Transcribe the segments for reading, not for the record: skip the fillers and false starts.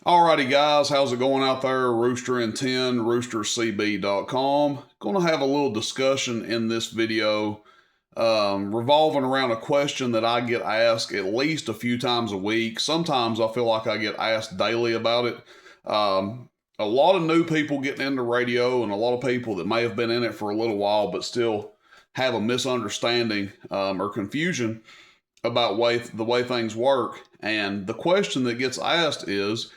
Alrighty guys, how's it going out there? Rooster and 10, roostercb.com. Going to have a little discussion in this video revolving around a question that I get asked at least a few times a week. Sometimes I feel like I get asked daily about it. A lot of new people getting into radio and a lot of people that may have been in it for a little while but still have a misunderstanding or confusion about the way things work. And the question that gets asked is,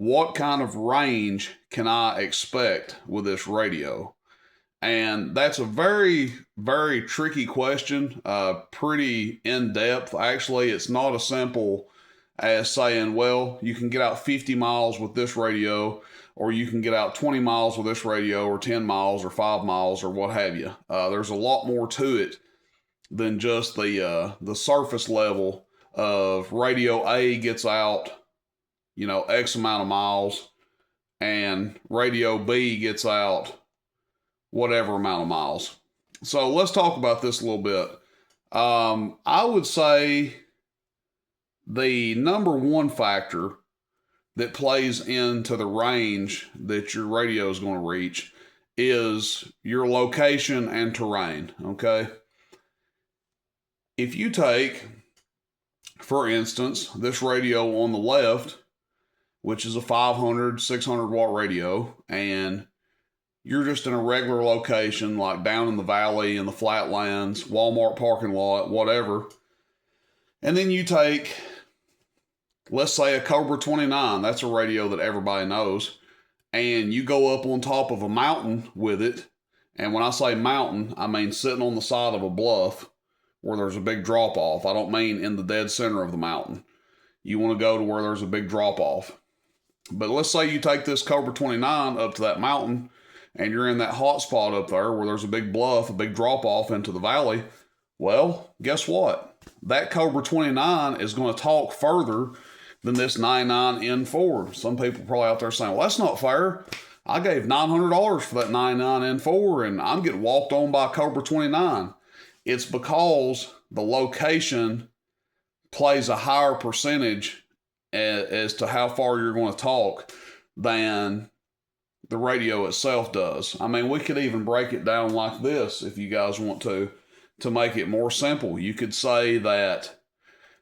what kind of range can I expect with this radio? And that's a very, very tricky question, pretty in depth. Actually, it's not as simple as saying, well, you can get out 50 miles with this radio, or you can get out 20 miles with this radio, or 10 miles, or 5 miles, or what have you. There's a lot more to it than just the surface level of radio A gets out, X amount of miles, and radio B gets out whatever amount of miles. So let's talk about this a little bit. I would say the number one factor that plays into the range that your radio is going to reach is your location and terrain, okay? If you take, for instance, this radio on the left, which is a 500, 600 watt radio, and you're just in a regular location, like down in the valley, in the flatlands, Walmart parking lot, whatever. And then you take, let's say, a Cobra 29, that's a radio that everybody knows, and you go up on top of a mountain with it. And when I say mountain, I mean sitting on the side of a bluff where there's a big drop off. I don't mean in the dead center of the mountain. You want to go to where there's a big drop off. But let's say you take this Cobra 29 up to that mountain and you're in that hot spot up there where there's a big bluff, a big drop off into the valley. Well, guess what? That Cobra 29 is going to talk further than this 99N4. Some people probably out there saying, well, that's not fair. I gave $900 for that 99N4 and I'm getting walked on by Cobra 29. It's because the location plays a higher percentage as to how far you're going to talk than the radio itself does. I mean, we could even break it down like this if you guys want to make it more simple. You could say that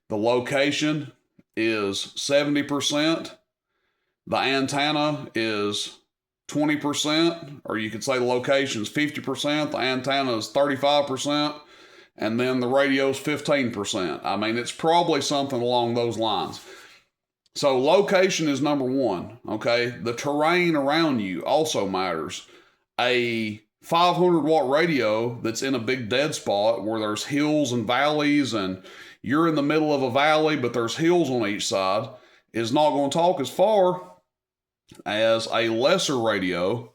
the location is 70%, the antenna is 20%, or you could say the location is 50%, the antenna is 35%, and then the radio is 15%. I mean, it's probably something along those lines. So location is number one, okay? The terrain around you also matters. A 500 watt radio that's in a big dead spot where there's hills and valleys and you're in the middle of a valley but there's hills on each side is not going to talk as far as a lesser radio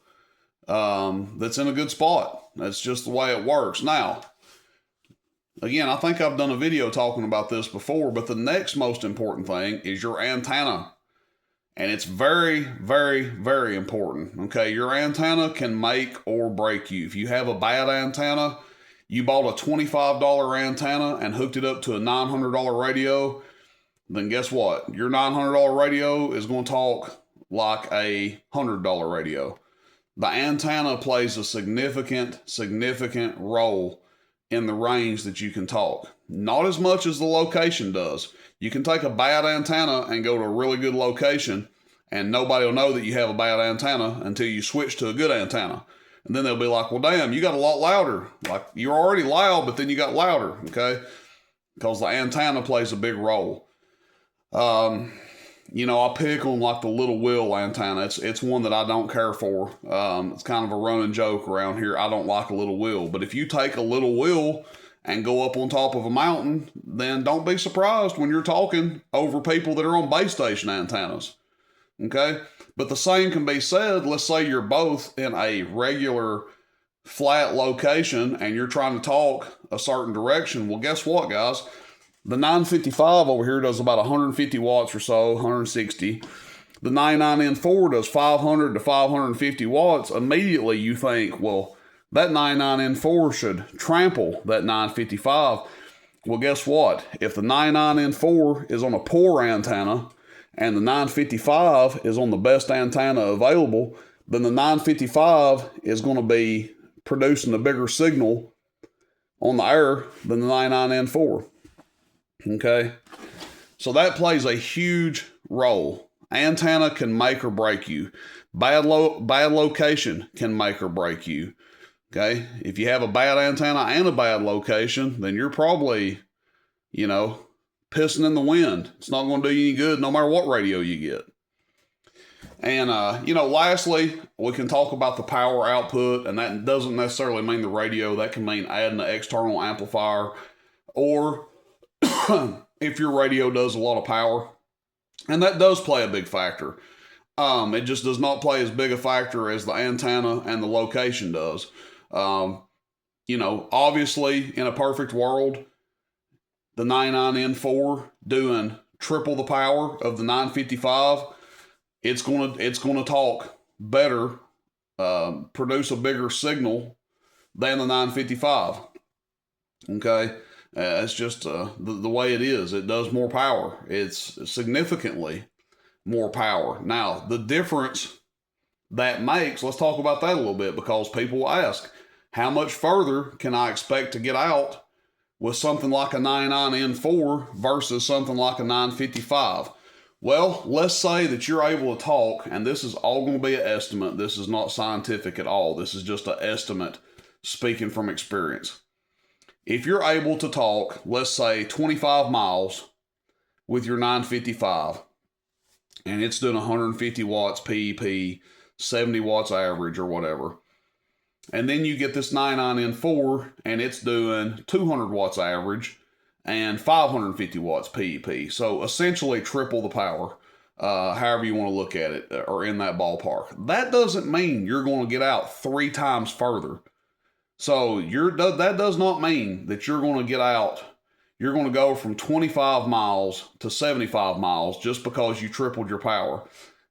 that's in a good spot. That's just the way it works. Now, again, I think I've done a video talking about this before, but the next most important thing is your antenna. And it's very, very, very important. Okay, your antenna can make or break you. If you have a bad antenna, you bought a $25 antenna and hooked it up to a $900 radio, then guess what? Your $900 radio is going to talk like a $100 radio. The antenna plays a significant role in the range that you can talk. Not as much as the location does. You can take a bad antenna and go to a really good location and nobody will know that you have a bad antenna until you switch to a good antenna. And then they'll be like, well, damn, you got a lot louder. Like, you're already loud, but then you got louder, okay? Because the antenna plays a big role. I pick on like the Little Will antenna. It's one that I don't care for. It's kind of a running joke around here. I don't like a Little Will. But if you take a Little Will and go up on top of a mountain, then don't be surprised when you're talking over people that are on base station antennas. Okay? But the same can be said, let's say you're both in a regular flat location and you're trying to talk a certain direction. Well, guess what, guys? The 955 over here does about 150 watts or so, 160. The 99N4 does 500 to 550 watts. Immediately you think, well, that 99N4 should trample that 955. Well, guess what? If the 99N4 is on a poor antenna and the 955 is on the best antenna available, then the 955 is going to be producing a bigger signal on the air than the 99N4. Okay? So that plays a huge role. Antenna can make or break you. Bad location can make or break you. Okay? If you have a bad antenna and a bad location, then you're probably, pissing in the wind. It's not going to do you any good no matter what radio you get. And, lastly, we can talk about the power output, and that doesn't necessarily mean the radio. That can mean adding an external amplifier, or if your radio does a lot of power, and that does play a big factor. It just does not play as big a factor as the antenna and the location does. Obviously, in a perfect world, the 99N4 doing triple the power of the 955, it's gonna talk better, produce a bigger signal than the 955. Okay, it's just the way it is. It does more power. It's significantly more power. Now, the difference that makes, let's talk about that a little bit, because people will ask, how much further can I expect to get out with something like a 99N4 versus something like a 955? Well, let's say that you're able to talk, and this is all going to be an estimate. This is not scientific at all. This is just an estimate speaking from experience. If you're able to talk, let's say 25 miles with your 955, and it's doing 150 watts PEP, 70 watts average or whatever, and then you get this 99N4 and it's doing 200 watts average and 550 watts PEP. So essentially triple the power, however you want to look at it, or in that ballpark. That doesn't mean you're going to get out 3 times further. So that does not mean that you're going to get out, you're going to go from 25 miles to 75 miles just because you tripled your power.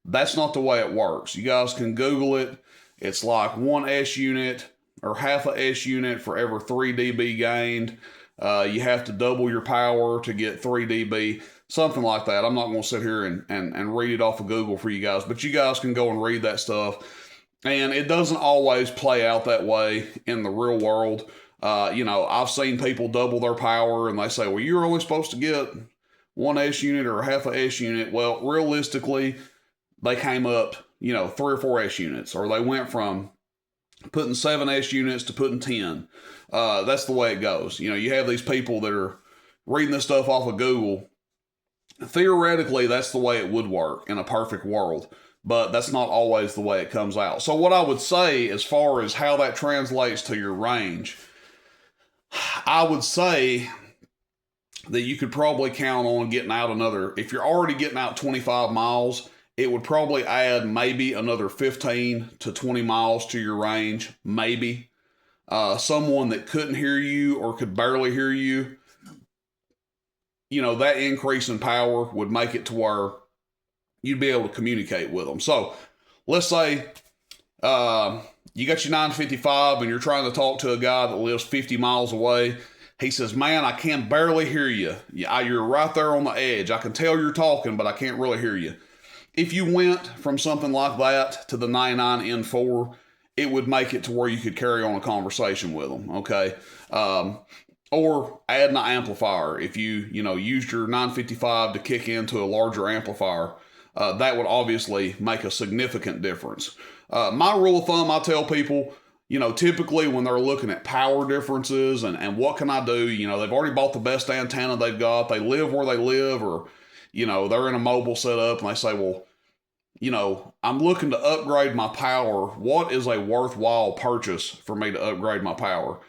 That's not the way it works. You guys can Google it. It's like 1 S unit or half a S unit for every 3 dB gained. You have to double your power to get 3 dB, something like that. I'm not going to sit here and read it off of Google for you guys, but you guys can go and read that stuff. And it doesn't always play out that way in the real world. I've seen people double their power and they say, well, you're only supposed to get 1 S unit or half a S unit. Well, realistically, they came up, 3 or 4 S units, or they went from putting 7 S units to putting 10. That's the way it goes. You have these people that are reading this stuff off of Google. Theoretically, that's the way it would work in a perfect world, but that's not always the way it comes out. So what I would say as far as how that translates to your range, I would say that you could probably count on getting out another, if you're already getting out 25 miles, it would probably add maybe another 15 to 20 miles to your range, maybe. Someone that couldn't hear you or could barely hear you, that increase in power would make it to where you'd be able to communicate with them. So let's say you got your 955 and you're trying to talk to a guy that lives 50 miles away. He says, man, I can barely hear you. You're right there on the edge. I can tell you're talking, but I can't really hear you. If you went from something like that to the 99N4, it would make it to where you could carry on a conversation with them, okay? Or add an amplifier. If you, used your 955 to kick into a larger amplifier, that would obviously make a significant difference. My rule of thumb, I tell people, typically when they're looking at power differences and what can I do, they've already bought the best antenna they've got, they live where they live, or, they're in a mobile setup and they say, well, I'm looking to upgrade my power. What is a worthwhile purchase for me to upgrade my power?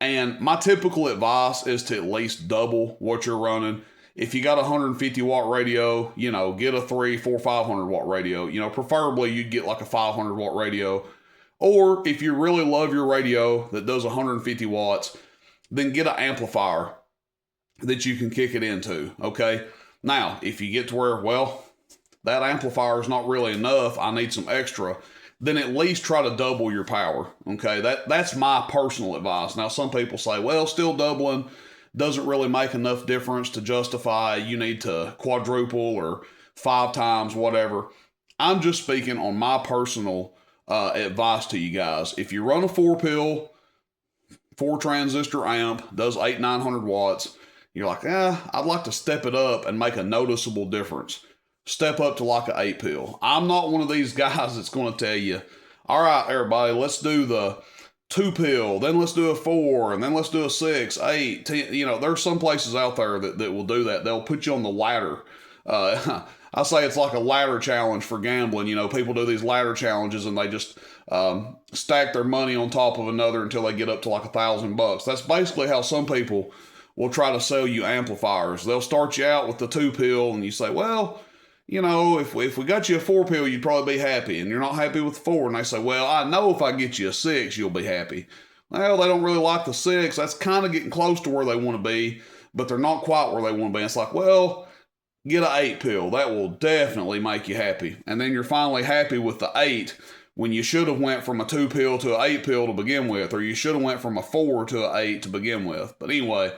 And my typical advice is to at least double what you're running. If you got a 150 watt radio, get a 3, 4, 500 watt radio. Preferably you'd get like a 500 watt radio. Or if you really love your radio that does 150 watts, then get an amplifier that you can kick it into, okay? Now, if you get to where, well, that amplifier is not really enough, I need some extra, then at least try to double your power, okay? That's my personal advice. Now, some people say, well, still doubling doesn't really make enough difference to justify you need to quadruple or 5 times, whatever. I'm just speaking on my personal advice to you guys. If you run a 4-pill, 4-transistor amp, does 800-900 watts, you're like, I'd like to step it up and make a noticeable difference. Step up to like an 8-pill. I'm not one of these guys that's going to tell you, all right, everybody, let's do the 2-pill, then let's do a 4, and then let's do a 6, 8, 10. You know, there's some places out there that will do that. They'll put you on the ladder. I say it's like a ladder challenge for gambling. You know, people do these ladder challenges and they just stack their money on top of another until they get up to like $1,000. That's basically how some people will try to sell you amplifiers. They'll start you out with the 2-pill and you say, well, you know, if we got you a 4-pill, you'd probably be happy. And you're not happy with the 4. And they say, well, I know if I get you a 6, you'll be happy. Well, they don't really like the 6. That's kind of getting close to where they want to be, but they're not quite where they want to be. It's like, well, get an 8-pill. That will definitely make you happy. And then you're finally happy with the 8 when you should have went from a 2-pill to an 8-pill to begin with, or you should have went from a 4 to an 8 to begin with. But anyway,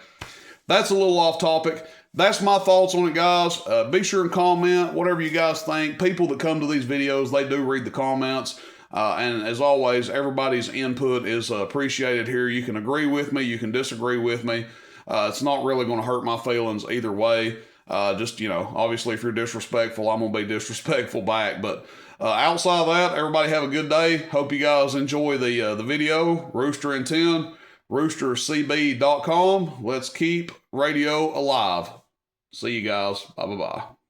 that's a little off topic. That's my thoughts on it, guys. Be sure and comment whatever you guys think. People that come to these videos, they do read the comments. And as always, everybody's input is appreciated here. You can agree with me. You can disagree with me. It's not really going to hurt my feelings either way. Just, you know, obviously if you're disrespectful, I'm going to be disrespectful back. But outside of that, everybody have a good day. Hope you guys enjoy the video. Rooster and 10, roostercb.com. Let's keep radio alive. See you guys. Bye-bye.